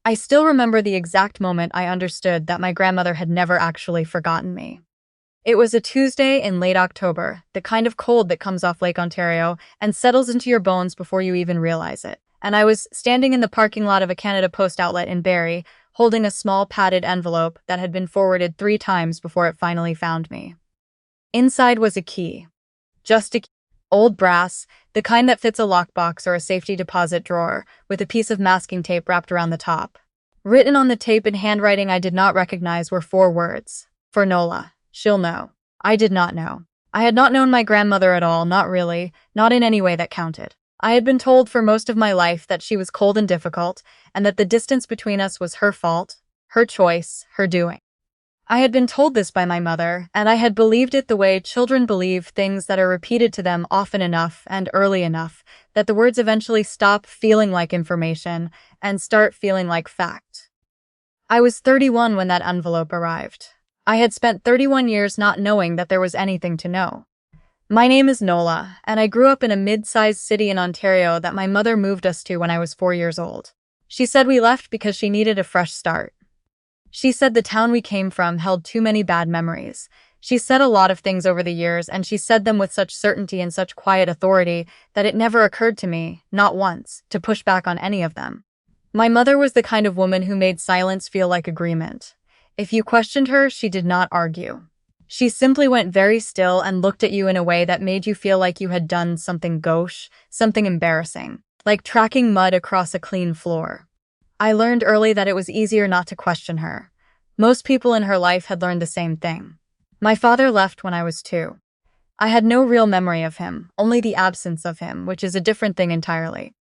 I still remember the exact moment I understood that my grandmother had never actually forgotten me. It was a Tuesday in late October, the kind of cold that comes off Lake Ontario and settles into your bones before you even realize it. And I was standing in the parking lot of a Canada Post outlet in Barrie, holding a small padded envelope that had been forwarded 3 times before it finally found me. Inside was a key. Just a key. Old brass, the kind that fits a lockbox or a safety deposit drawer, with a piece of masking tape wrapped around the top. Written on the tape in handwriting I did not recognize were 4 words. For Nola. She'll know. I did not know. I had not known my grandmother at all, not really, not in any way that counted. I had been told for most of my life that she was cold and difficult, and that the distance between us was her fault, her choice, her doing. I had been told this by my mother, and I had believed it the way children believe things that are repeated to them often enough and early enough that the words eventually stop feeling like information and start feeling like fact. I was 31 when that envelope arrived. I had spent 31 years not knowing that there was anything to know. My name is Nola, and I grew up in a mid-sized city in Ontario that my mother moved us to when I was 4 years old. She said we left because she needed a fresh start. She said the town we came from held too many bad memories. She said a lot of things over the years, and she said them with such certainty and such quiet authority that it never occurred to me, not once, to push back on any of them. My mother was the kind of woman who made silence feel like agreement. If you questioned her, she did not argue. She simply went very still and looked at you in a way that made you feel like you had done something gauche, something embarrassing, like tracking mud across a clean floor. I learned early that it was easier not to question her. Most people in her life had learned the same thing. My father left when I was 2. I had no real memory of him, only the absence of him, which is a different thing entirely.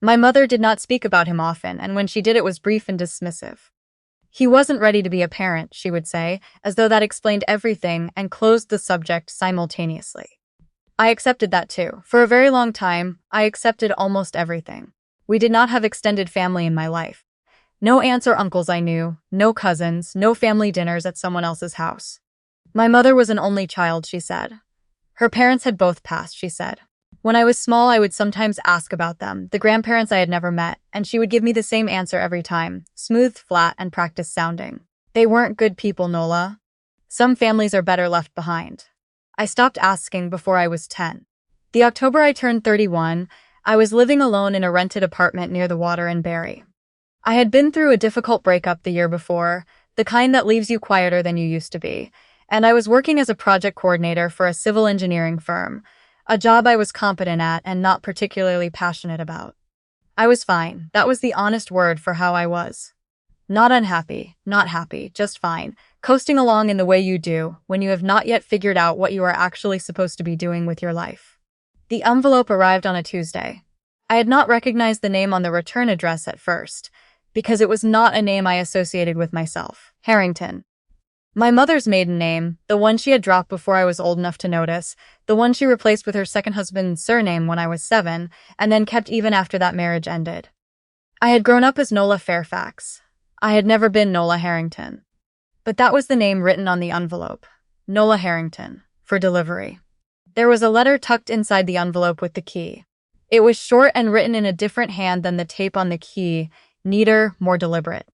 My mother did not speak about him often, and when she did it was brief and dismissive. He wasn't ready to be a parent, she would say, as though that explained everything and closed the subject simultaneously. I accepted that too. For a very long time, I accepted almost everything. We did not have extended family in my life. No aunts or uncles I knew, no cousins, no family dinners at someone else's house. My mother was an only child, she said. Her parents had both passed, she said. When I was small, I would sometimes ask about them, the grandparents I had never met, and she would give me the same answer every time, smooth, flat, and practiced sounding. They weren't good people, Nola. Some families are better left behind. I stopped asking before I was 10. The October I turned 31, I was living alone in a rented apartment near the water in Barrie. I had been through a difficult breakup the year before, the kind that leaves you quieter than you used to be, and I was working as a project coordinator for a civil engineering firm, a job I was competent at and not particularly passionate about. I was fine. That was the honest word for how I was. Not unhappy, not happy, just fine, coasting along in the way you do when you have not yet figured out what you are actually supposed to be doing with your life. The envelope arrived on a Tuesday. I had not recognized the name on the return address at first, because it was not a name I associated with myself. Harrington. My mother's maiden name, the one she had dropped before I was old enough to notice, the one she replaced with her second husband's surname when I was 7, and then kept even after that marriage ended. I had grown up as Nola Fairfax. I had never been Nola Harrington. But that was the name written on the envelope. Nola Harrington, for delivery. There was a letter tucked inside the envelope with the key. It was short and written in a different hand than the tape on the key, neater, more deliberate.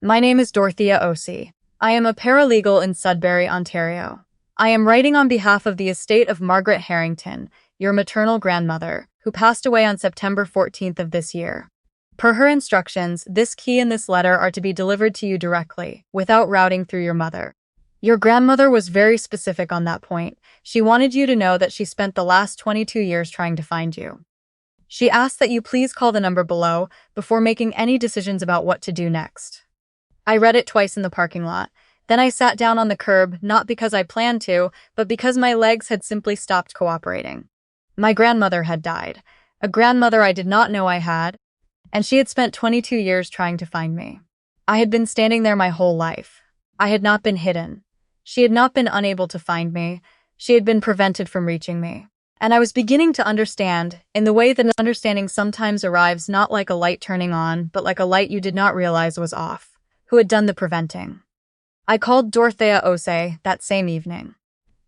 My name is Dorothea Osei. I am a paralegal in Sudbury, Ontario. I am writing on behalf of the estate of Margaret Harrington, your maternal grandmother, who passed away on September 14th of this year. Per her instructions, this key and this letter are to be delivered to you directly, without routing through your mother. Your grandmother was very specific on that point. She wanted you to know that she spent the last 22 years trying to find you. She asked that you please call the number below before making any decisions about what to do next. I read it twice in the parking lot. Then I sat down on the curb, not because I planned to, but because my legs had simply stopped cooperating. My grandmother had died, a grandmother I did not know I had, and she had spent 22 years trying to find me. I had been standing there my whole life. I had not been hidden. She had not been unable to find me. She had been prevented from reaching me. And I was beginning to understand, in the way that understanding sometimes arrives not like a light turning on, but like a light you did not realize was off, who had done the preventing. I called Dorothea Osei that same evening.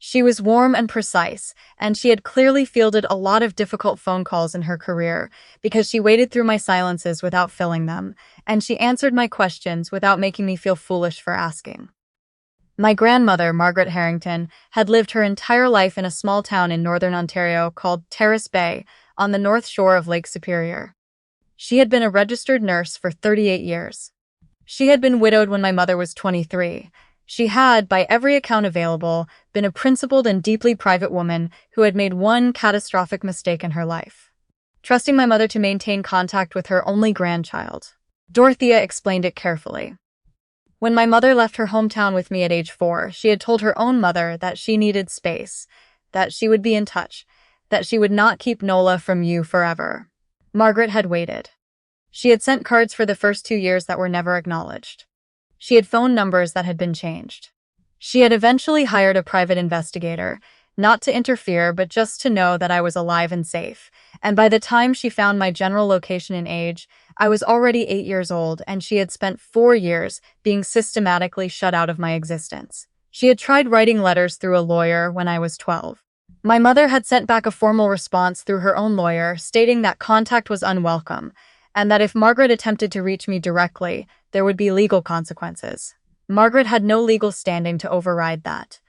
She was warm and precise, and she had clearly fielded a lot of difficult phone calls in her career because she waited through my silences without filling them, and she answered my questions without making me feel foolish for asking. My grandmother, Margaret Harrington, had lived her entire life in a small town in northern Ontario called Terrace Bay on the north shore of Lake Superior. She had been a registered nurse for 38 years. She had been widowed when my mother was 23. She had, by every account available, been a principled and deeply private woman who had made one catastrophic mistake in her life: trusting my mother to maintain contact with her only grandchild. Dorothea explained it carefully. When my mother left her hometown with me at age 4, she had told her own mother that she needed space, that she would be in touch, that she would not keep Nola from you forever. Margaret had waited. She had sent cards for the first 2 years that were never acknowledged. She had phone numbers that had been changed. She had eventually hired a private investigator, not to interfere but just to know that I was alive and safe, and by the time she found my general location and age, I was already 8 years old and she had spent 4 years being systematically shut out of my existence. She had tried writing letters through a lawyer when I was 12. My mother had sent back a formal response through her own lawyer stating that contact was unwelcome, and that if Margaret attempted to reach me directly, there would be legal consequences. Margaret had no legal standing to override that.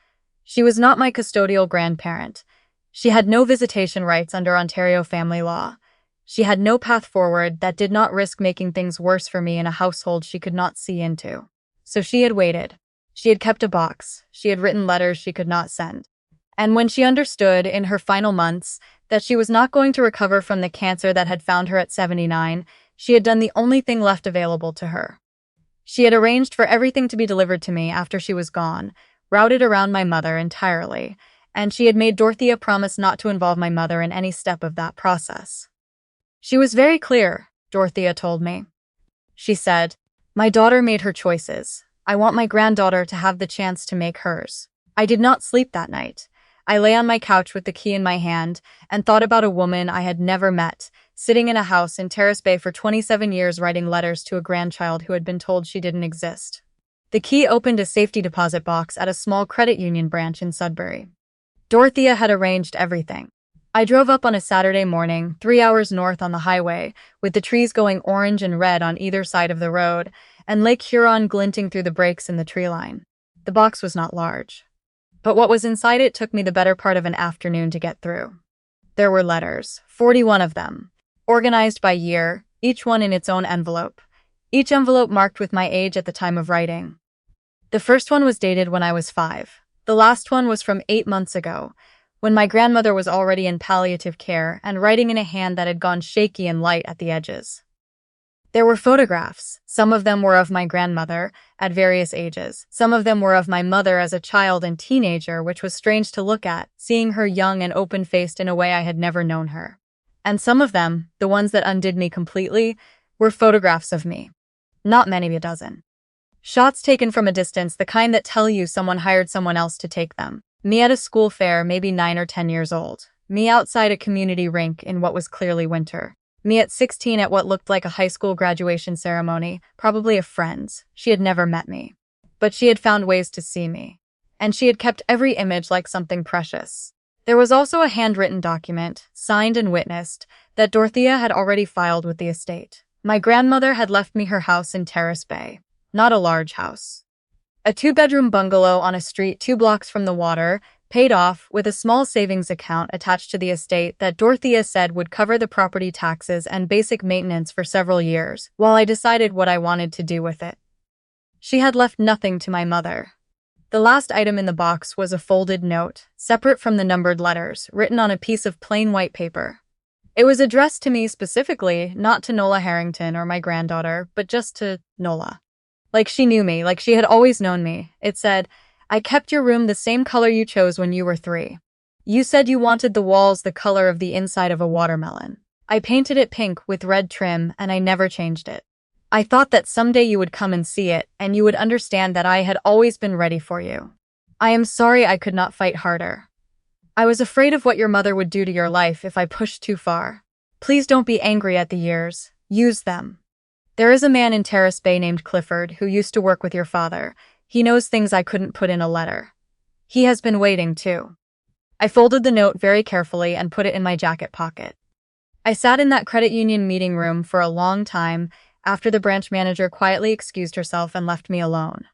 She was not my custodial grandparent. She had no visitation rights under Ontario family law. She had no path forward that did not risk making things worse for me in a household she could not see into. So she had waited. She had kept a box. She had written letters she could not send. And when she understood, in her final months, that she was not going to recover from the cancer that had found her at 79, she had done the only thing left available to her. She had arranged for everything to be delivered to me after she was gone, routed around my mother entirely, and she had made Dorothea promise not to involve my mother in any step of that process. She was very clear, Dorothea told me. She said, "My daughter made her choices. I want my granddaughter to have the chance to make hers." I did not sleep that night. I lay on my couch with the key in my hand and thought about a woman I had never met, sitting in a house in Terrace Bay for 27 years writing letters to a grandchild who had been told she didn't exist. The key opened a safety deposit box at a small credit union branch in Sudbury. Dorothea had arranged everything. I drove up on a Saturday morning, 3 hours north on the highway, with the trees going orange and red on either side of the road, and Lake Huron glinting through the breaks in the tree line. The box was not large, but what was inside it took me the better part of an afternoon to get through. There were letters, 41 of them, organized by year, each one in its own envelope. Each envelope marked with my age at the time of writing. The first one was dated when I was 5. The last one was from 8 months ago, when my grandmother was already in palliative care and writing in a hand that had gone shaky and light at the edges. There were photographs. Some of them were of my grandmother, at various ages. Some of them were of my mother as a child and teenager, which was strange to look at, seeing her young and open-faced in a way I had never known her. And some of them, the ones that undid me completely, were photographs of me. Not many, a dozen. Shots taken from a distance, the kind that tell you someone hired someone else to take them. Me at a school fair, maybe 9 or 10 years old. Me outside a community rink in what was clearly winter. Me at 16 at what looked like a high school graduation ceremony, probably a friend's. She had never met me. But she had found ways to see me. And she had kept every image like something precious. There was also a handwritten document, signed and witnessed, that Dorothea had already filed with the estate. My grandmother had left me her house in Terrace Bay. Not a large house. A 2-bedroom bungalow on a street 2 blocks from the water, paid off, with a small savings account attached to the estate that Dorothea said would cover the property taxes and basic maintenance for several years, while I decided what I wanted to do with it. She had left nothing to my mother. The last item in the box was a folded note, separate from the numbered letters, written on a piece of plain white paper. It was addressed to me specifically, not to Nola Harrington or my granddaughter, but just to Nola. Like she knew me, like she had always known me. It said, "I kept your room the same color you chose when you were 3. You said you wanted the walls the color of the inside of a watermelon. I painted it pink with red trim and I never changed it. I thought that someday you would come and see it and you would understand that I had always been ready for you. I am sorry I could not fight harder. I was afraid of what your mother would do to your life if I pushed too far. Please don't be angry at the years. Use them. There is a man in Terrace Bay named Clifford who used to work with your father. He knows things I couldn't put in a letter. He has been waiting, too. I folded the note very carefully and put it in my jacket pocket. I sat in that credit union meeting room for a long time after the branch manager quietly excused herself and left me alone.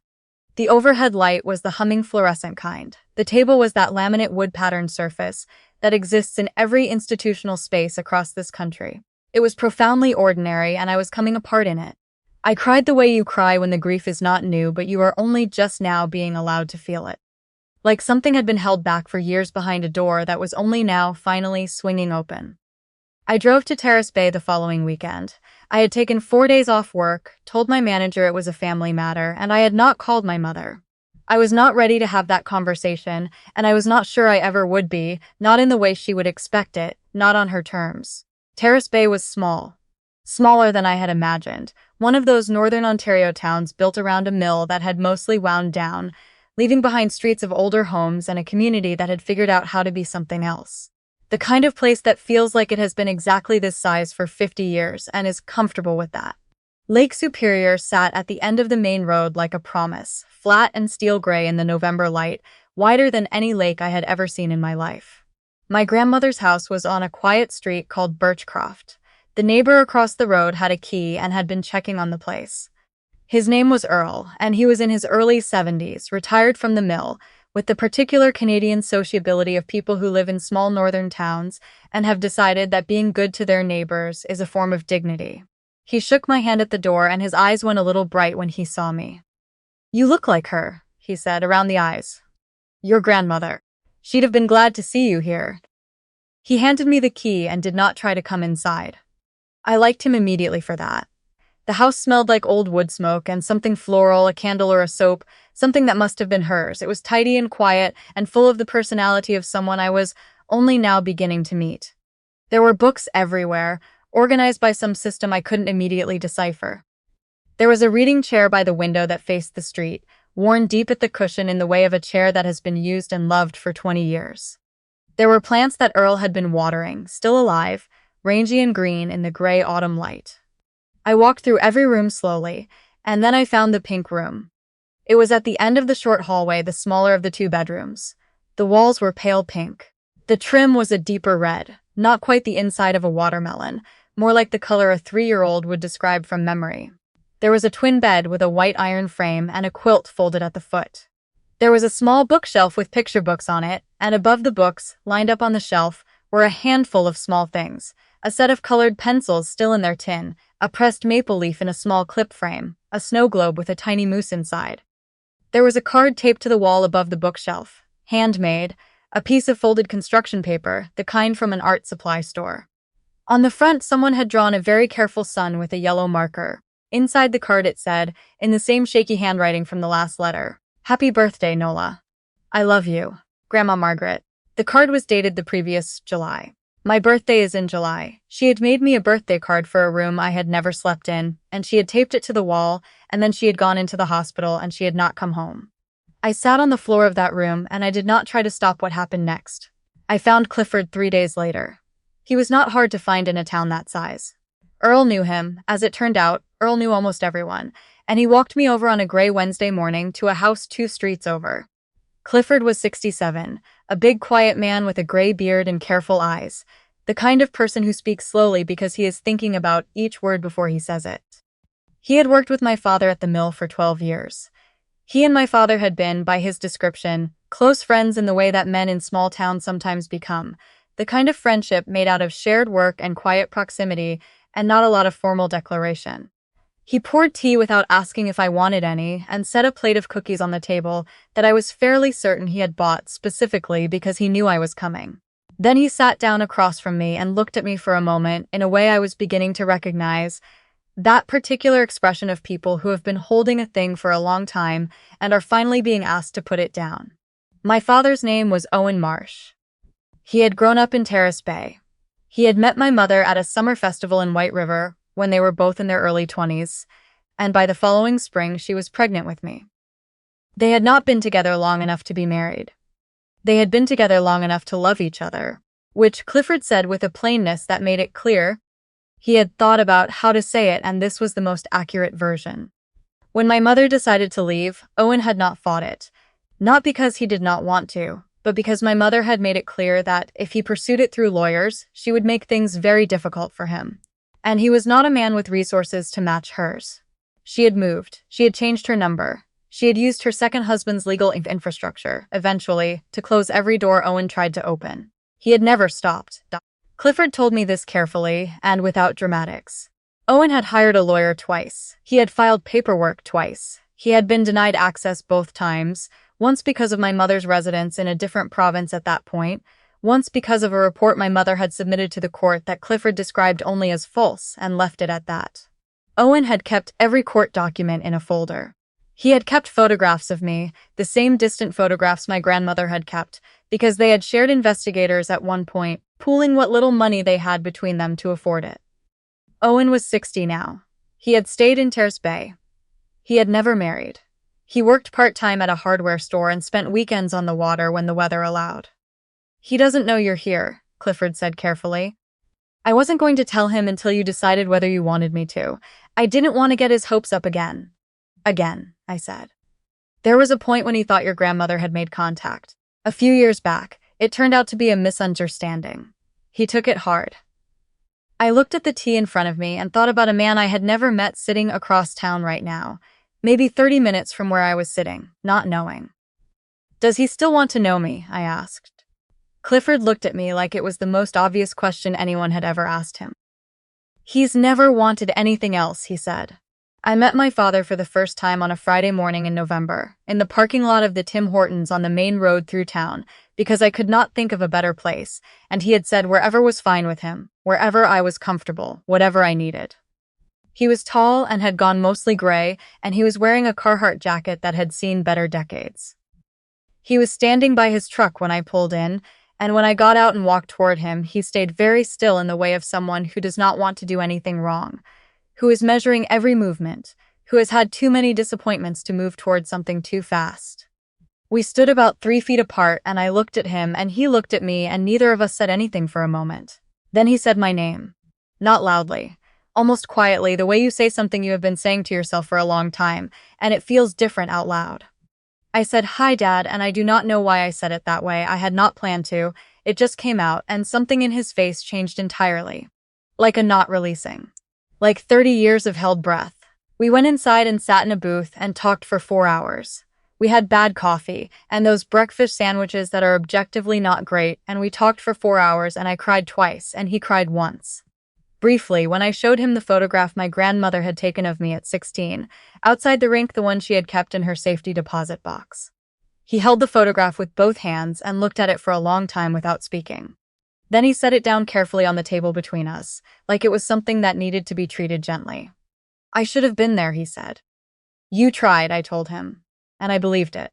The overhead light was the humming fluorescent kind. The table was that laminate wood patterned surface that exists in every institutional space across this country. It was profoundly ordinary, and I was coming apart in it. I cried the way you cry when the grief is not new, but you are only just now being allowed to feel it. Like something had been held back for years behind a door that was only now finally swinging open. I drove to Terrace Bay the following weekend. I had taken 4 days off work, told my manager it was a family matter, and I had not called my mother. I was not ready to have that conversation, and I was not sure I ever would be, not in the way she would expect it, not on her terms. Terrace Bay was small. Smaller than I had imagined. One of those northern Ontario towns built around a mill that had mostly wound down, leaving behind streets of older homes and a community that had figured out how to be something else. The kind of place that feels like it has been exactly this size for 50 years and is comfortable with that. Lake Superior sat at the end of the main road like a promise, flat and steel gray in the November light, wider than any lake I had ever seen in my life. My grandmother's house was on a quiet street called Birchcroft. The neighbor across the road had a key and had been checking on the place. His name was Earl, and he was in his early 70s, retired from the mill, with the particular Canadian sociability of people who live in small northern towns and have decided that being good to their neighbors is a form of dignity. He shook my hand at the door, and his eyes went a little bright when he saw me. "You look like her," he said, around the eyes. "Your grandmother. She'd have been glad to see you here." He handed me the key and did not try to come inside. I liked him immediately for that. The house smelled like old wood smoke and something floral, a candle or a soap, something that must have been hers. It was tidy and quiet and full of the personality of someone I was only now beginning to meet. There were books everywhere, organized by some system I couldn't immediately decipher. There was a reading chair by the window that faced the street, worn deep at the cushion in the way of a chair that has been used and loved for 20 years. There were plants that Earl had been watering, still alive, rangy and green in the gray autumn light. I walked through every room slowly, and then I found the pink room. It was at the end of the short hallway, the smaller of the two bedrooms. The walls were pale pink. The trim was a deeper red, not quite the inside of a watermelon, more like the color a 3-year-old would describe from memory. There was a twin bed with a white iron frame and a quilt folded at the foot. There was a small bookshelf with picture books on it, and above the books, lined up on the shelf, were a handful of small things. A set of colored pencils still in their tin, a pressed maple leaf in a small clip frame, a snow globe with a tiny moose inside. There was a card taped to the wall above the bookshelf, handmade, a piece of folded construction paper, the kind from an art supply store. On the front, someone had drawn a very careful sun with a yellow marker. Inside the card it said, in the same shaky handwriting from the last letter, "Happy birthday, Nola. I love you, Grandma Margaret." The card was dated the previous July. My birthday is in July. She had made me a birthday card for a room I had never slept in, and she had taped it to the wall, and then she had gone into the hospital and she had not come home. I sat on the floor of that room, and I did not try to stop what happened next. I found Clifford 3 days later. He was not hard to find in a town that size. Earl knew him. As it turned out, Earl knew almost everyone, and he walked me over on a gray Wednesday morning to a house 2 streets over. Clifford was 67, a big quiet man with a gray beard and careful eyes, the kind of person who speaks slowly because he is thinking about each word before he says it. He had worked with my father at the mill for 12 years. He and my father had been, by his description, close friends in the way that men in small towns sometimes become, the kind of friendship made out of shared work and quiet proximity and not a lot of formal declaration. He poured tea without asking if I wanted any and set a plate of cookies on the table that I was fairly certain he had bought specifically because he knew I was coming. Then he sat down across from me and looked at me for a moment in a way I was beginning to recognize, that particular expression of people who have been holding a thing for a long time and are finally being asked to put it down. My father's name was Owen Marsh. He had grown up in Terrace Bay. He had met my mother at a summer festival in White River when they were both in their early 20s, and by the following spring she was pregnant with me. They had not been together long enough to be married. They had been together long enough to love each other, which Clifford said with a plainness that made it clear. He had thought about how to say it, and this was the most accurate version. When my mother decided to leave, Owen had not fought it. Not because he did not want to, but because my mother had made it clear that if he pursued it through lawyers, she would make things very difficult for him. And he was not a man with resources to match hers. She had moved. She had changed her number. She had used her second husband's legal infrastructure, eventually, to close every door Owen tried to open. He had never stopped. Clifford told me this carefully and without dramatics. Owen had hired a lawyer twice. He had filed paperwork twice. He had been denied access both times, once because of my mother's residence in a different province at that point, once because of a report my mother had submitted to the court that Clifford described only as false and left it at that. Owen had kept every court document in a folder. He had kept photographs of me, the same distant photographs my grandmother had kept, because they had shared investigators at one point, pooling what little money they had between them to afford it. Owen was 60 now. He had stayed in Terrace Bay. He had never married. He worked part-time at a hardware store and spent weekends on the water when the weather allowed. "He doesn't know you're here," Clifford said carefully. "I wasn't going to tell him until you decided whether you wanted me to. I didn't want to get his hopes up again." "Again," I said. "There was a point when he thought your grandmother had made contact. A few years back, it turned out to be a misunderstanding. He took it hard." I looked at the tea in front of me and thought about a man I had never met sitting across town right now, maybe 30 minutes from where I was sitting, not knowing. "Does he still want to know me?" I asked. Clifford looked at me like it was the most obvious question anyone had ever asked him. "He's never wanted anything else," he said. "I met my father for the first time on a Friday morning in November, in the parking lot of the Tim Hortons on the main road through town, because I could not think of a better place, and he had said wherever was fine with him, wherever I was comfortable, whatever I needed." He was tall and had gone mostly gray, and he was wearing a Carhartt jacket that had seen better decades. He was standing by his truck when I pulled in, and when I got out and walked toward him, he stayed very still in the way of someone who does not want to do anything wrong, who is measuring every movement, who has had too many disappointments to move toward something too fast. We stood about 3 feet apart, and I looked at him and he looked at me, and neither of us said anything for a moment. Then he said my name. Not loudly. Almost quietly, the way you say something you have been saying to yourself for a long time, and it feels different out loud. I said, "Hi, Dad," and I do not know why I said it that way. I had not planned to. It just came out, and something in his face changed entirely. Like a knot releasing. Like 30 years of held breath. We went inside and sat in a booth and talked for 4 hours. We had bad coffee, and those breakfast sandwiches that are objectively not great, and we talked for 4 hours, and I cried twice, and he cried once. Briefly, when I showed him the photograph my grandmother had taken of me at 16, outside the rink, the one she had kept in her safety deposit box. He held the photograph with both hands and looked at it for a long time without speaking. Then he set it down carefully on the table between us, like it was something that needed to be treated gently. "I should have been there," he said. "You tried," I told him, and I believed it.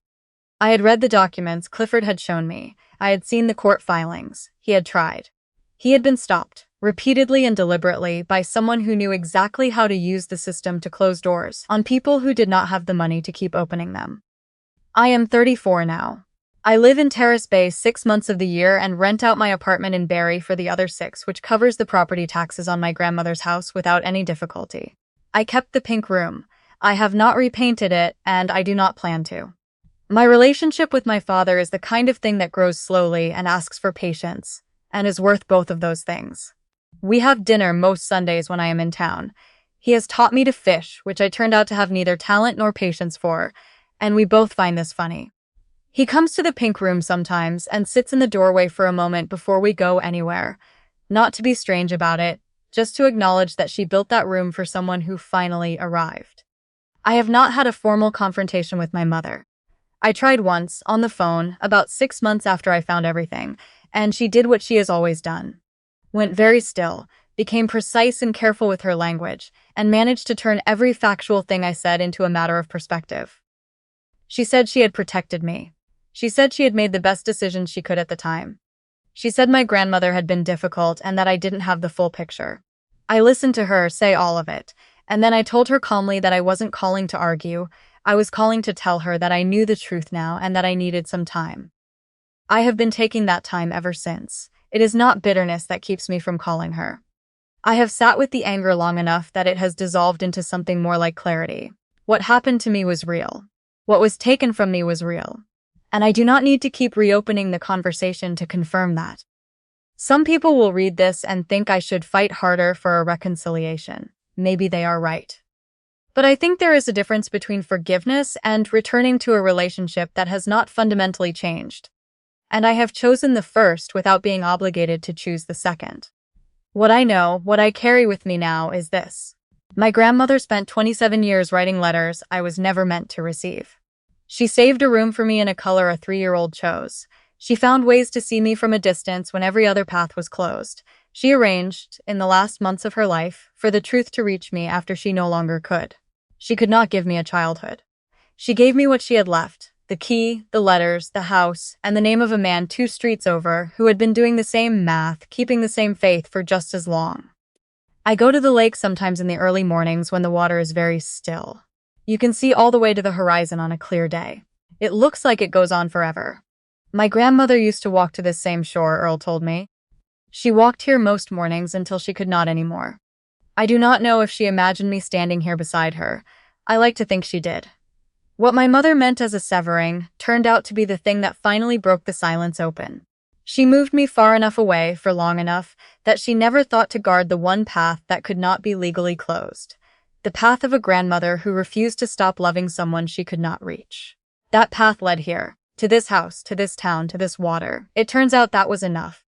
I had read the documents Clifford had shown me. I had seen the court filings. He had tried. He had been stopped, repeatedly and deliberately, by someone who knew exactly how to use the system to close doors on people who did not have the money to keep opening them. I am 34 now. I live in Terrace Bay 6 months of the year and rent out my apartment in Barrie for the other 6, which covers the property taxes on my grandmother's house without any difficulty. I kept the pink room. I have not repainted it, and I do not plan to. My relationship with my father is the kind of thing that grows slowly and asks for patience, and is worth both of those things. We have dinner most Sundays when I am in town. He has taught me to fish, which I turned out to have neither talent nor patience for, and we both find this funny. He comes to the pink room sometimes and sits in the doorway for a moment before we go anywhere. Not to be strange about it, just to acknowledge that she built that room for someone who finally arrived. I have not had a formal confrontation with my mother. I tried once, on the phone, about 6 months after I found everything, and she did what she has always done. Went very still, became precise and careful with her language, and managed to turn every factual thing I said into a matter of perspective. She said she had protected me. She said she had made the best decisions she could at the time. She said my grandmother had been difficult and that I didn't have the full picture. I listened to her say all of it, and then I told her calmly that I wasn't calling to argue. I was calling to tell her that I knew the truth now and that I needed some time. I have been taking that time ever since. It is not bitterness that keeps me from calling her. I have sat with the anger long enough that it has dissolved into something more like clarity. What happened to me was real. What was taken from me was real. And I do not need to keep reopening the conversation to confirm that. Some people will read this and think I should fight harder for a reconciliation. Maybe they are right. But I think there is a difference between forgiveness and returning to a relationship that has not fundamentally changed. And I have chosen the first without being obligated to choose the second. What I know, what I carry with me now is this. My grandmother spent 27 years writing letters I was never meant to receive. She saved a room for me in a color a 3-year-old chose. She found ways to see me from a distance when every other path was closed. She arranged, in the last months of her life, for the truth to reach me after she no longer could. She could not give me a childhood. She gave me what she had left, the key, the letters, the house, and the name of a man 2 streets over who had been doing the same math, keeping the same faith for just as long. I go to the lake sometimes in the early mornings when the water is very still. You can see all the way to the horizon on a clear day. It looks like it goes on forever. My grandmother used to walk to this same shore, Earl told me. She walked here most mornings until she could not anymore. I do not know if she imagined me standing here beside her. I like to think she did. What my mother meant as a severing turned out to be the thing that finally broke the silence open. She moved me far enough away for long enough that she never thought to guard the one path that could not be legally closed. The path of a grandmother who refused to stop loving someone she could not reach. That path led here, to this house, to this town, to this water. It turns out that was enough.